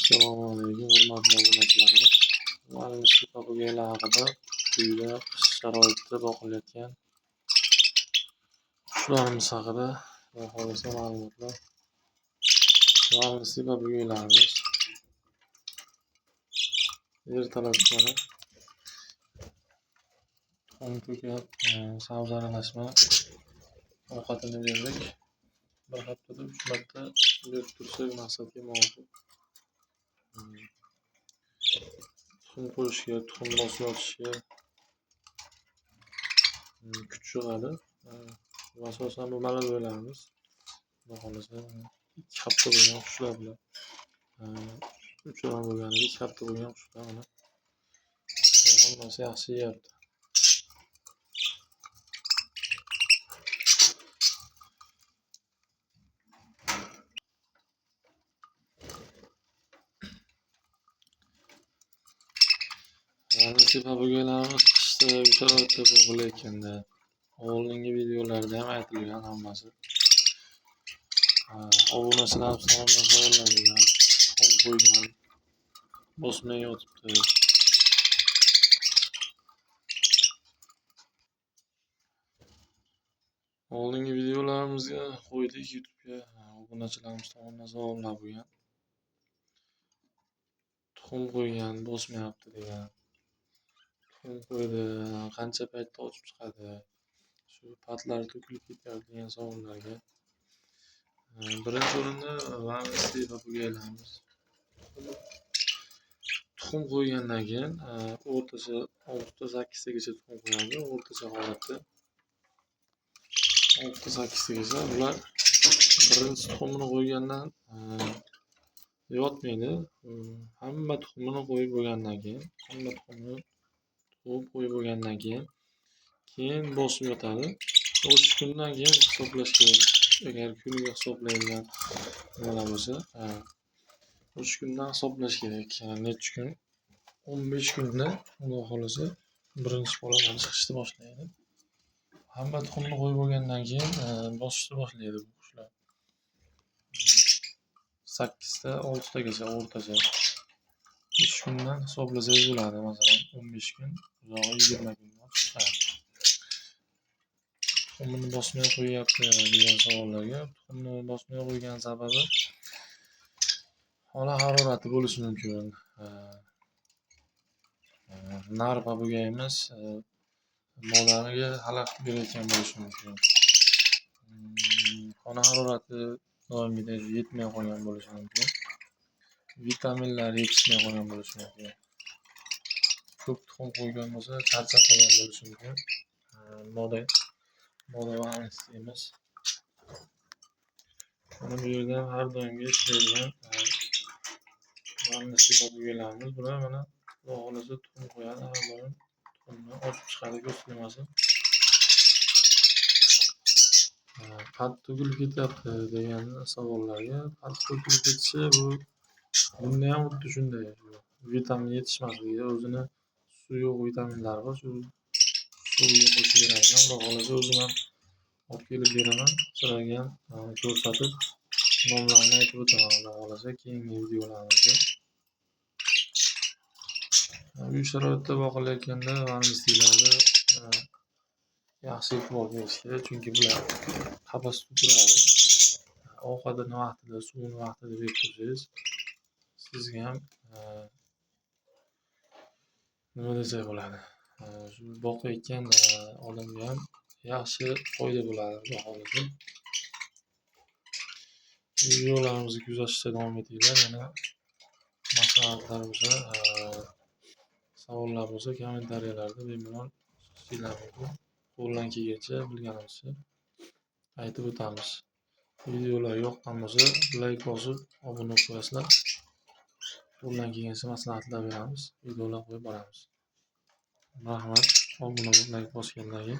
Assalomu alaykum, hurmatli obunachilarimiz. Muallimlik papugaylar haqida uyda qish sharoitida boqilayotgan qushlarimiz haqida xohlasa ma'lumotlar. Muallimlik papugaylarimiz ertalabkani tuxum ko'kat, sabzi aralashma ovqatini berdik. Bir haftada 3 marta berib tursak maqsadga muvofiq tuxum qo'yishga, tuxum bosib yotishga kuch yig'adi. Asosan bu malagoylarimiz xudo xohlasa 2 hafta bo'lgan qushlar bilan 3 oy bo'lganiga 2 hafta bo'lgan qushlar mana hammasi yaxshi yeyapti. Muallimlik papugaylarimiz qishda uy sharoitida boqilayotganda oldingi videolarda ham aytilgan hammasi. Obunachilarimiz tomonidan savollangan, tuxum qo'ygan, bosmay yotibdi. Oldingi videolarimizga qo'ydik YouTube'ga, obunachilarimiz tomonidan savollar bo'lgan. Tuxum qo'ygan, bosmayapti degan. Tuxum qo'ydi, qancha paytda ochib chiqadi? Shu patlari to'kilib ketyapti degan savollarga birinchi o'rinda muallimlik papugaylarimiz tuxum qo'ygandan keyin o'rtacha 6-8 tagacha tuxum qo'yadi. O'rtacha holatda 6-8 tagacha. Ular birinchi tuxumini qo'ygandan yotmaydi. Hamma tuxumini qo'yib bo'lgandan keyin, keyin bosib yotadi. 3 kundan keyin hisoblash kerak. Agar kuniga hisoblaydigan nimalar bo'lsa, 3 kundan hisoblash kerak. Necha kun? 15 kunda xudo xohlasa birinchi poladan chiqishni boshlaydi. Hamma tuxumni qo'yib bo'lgandan keyin bosishni boshlaydi bu qushlar. 8-6 tagacha o'rtacha 3 kundan hisoblasak bo'ladi. Masalan 15 kun, uzog'i 20 kundan chiqadi. Tuxumini bosmay qo'yyapti degan savollarga, tuxumni bosmay qo'ygan sababi havo harorati bo'lishi mumkin. Nar papugayimiz modariga xalaqit berayotgan bo'lishi mumkin. Xona harorati doimiy yetmay qolgan bo'lishi mumkin. Vitaminlar yetishmay qolgan bo'lishi mumkin. Ko'p tuxum qo'ygan bo'lsa, charchab qolgan bo'lishi mumkin. Moda deymiz. Mana bu yerda har doimgi ishlaydigan muallimlik papugaylarimiz bular mana xudo xohlasa tuxum qo'yadi, har doim tuxumni ochib chiqadi ko'z qilmasin. Pad to'kilib ketyapti degan savollarga, pad to'kilib ketishi bunda ham xuddi shunday. Vitamin yetishmasligi, o'zini suvi yo'q vitaminlar bor, shu suviga qo'shib beradigan. Xudo xohlasa o'zim ham olib kelib beraman. Sizlarga ham ko'rsatib nomlarini aytib o'taman. Xudo xohlasa keyingi videolarimizda. Uy sharoitida boqilayotganda muallimliklarda yaxshi e'tibor berish kerak, chunki bular qafasda turadi. Ovqatini vaqtida, suvini vaqtida berib tursangiz, sizga ham nima desak bo'ladi, shu boqayotgan odamga ham yaxshi foyda bo'ladi, xudo xohlasa. Videolarimizni kuzatishda davom etinglar. Yana maslahatlar bo'lsa, savollar bo'lsa kommentariyalarda bemalol yozinglar mumkin. Qo'ldan kelgancha bilganimizcha aytib o'tamiz. Videolar yoqqan bo'lsa like bosib obuna bo'lib qo'yasizlar. Qo'ldan kelgancha maslahatlar beramiz, videolar qo'yib boramiz. Rahmat, obuna bo'lib like bosganlarga.